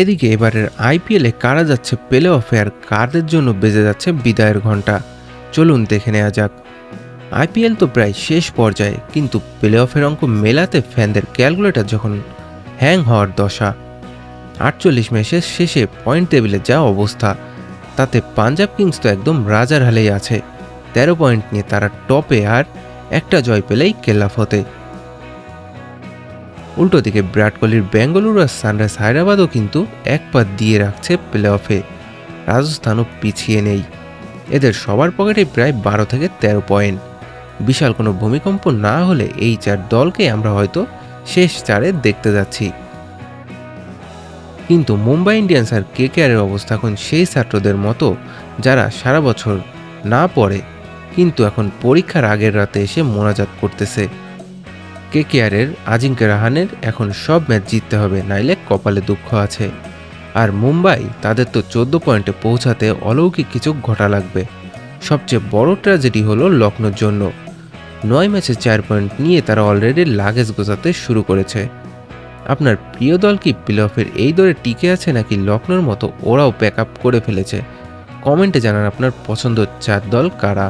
এদিকে এবারের আইপিএলে কারা যাচ্ছে প্লে অফে আর কাদের জন্য বেজে যাচ্ছে বিদায়ের ঘণ্টা, চলুন দেখে নেওয়া যাক। আইপিএল তো প্রায় শেষ পর্যায়ে, কিন্তু প্লে অফের অঙ্ক মেলাতে ফ্যানদের ক্যালকুলেটর যখন হ্যাং হওয়ার দশা। 48 ম্যাচের শেষে পয়েন্ট টেবিলে যা অবস্থা, তাতে পাঞ্জাব কিংস তো একদম রাজার হালেই আছে। 13 পয়েন্ট নিয়ে তারা টপে, আর একটা জয় পেলেই কেল্লা ফতে। উল্টো দিকে বিরাট কোহলির বেঙ্গালুরু আর সানরাইজ হায়দ্রাবাদও কিন্তু এক পা দিয়ে রাখছে প্লে অফে। রাজস্থানও পিছিয়ে নেই, এদের সবার পকেটে প্রায় 12 থেকে 13 পয়েন্ট। বিশাল কোনো ভূমিকম্প না হলে এই 4 দলকে আমরা হয়তো শেষ 4-এ দেখতে যাচ্ছি। কিন্তু মুম্বাই ইন্ডিয়ান্স আর কেকেআরের অবস্থা এখন সেই ছাত্রদের মতো যারা সারা বছর না পড়ে, কিন্তু এখন পরীক্ষার আগের রাতে এসে মোনাজাত করতেছে। কেকেআরের আজিঙ্ক্য রাহানের এখন সব ম্যাচ জিততে হবে, নাইলে কপালে দুঃখ আছে। আর মুম্বাই, তাদের তো 14 পয়েন্টে পৌঁছাতে অলৌকিক কিছু ঘটা লাগবে। সবচেয়ে বড় ট্র্যাজেডি হলো লখনৌর জন্য। 9 ম্যাচে 4 পয়েন্ট নিয়ে তারা অলরেডি লাগেজ গোছাতে শুরু করেছে। আপনার প্রিয় দল কি প্লে অফের এই দৌড়ে টিকে আছে, নাকি লখনৌর মতো ওরাও প্যাক আপ করে ফেলেছে? কমেন্টে জানান আপনার পছন্দের 4 দল কারা।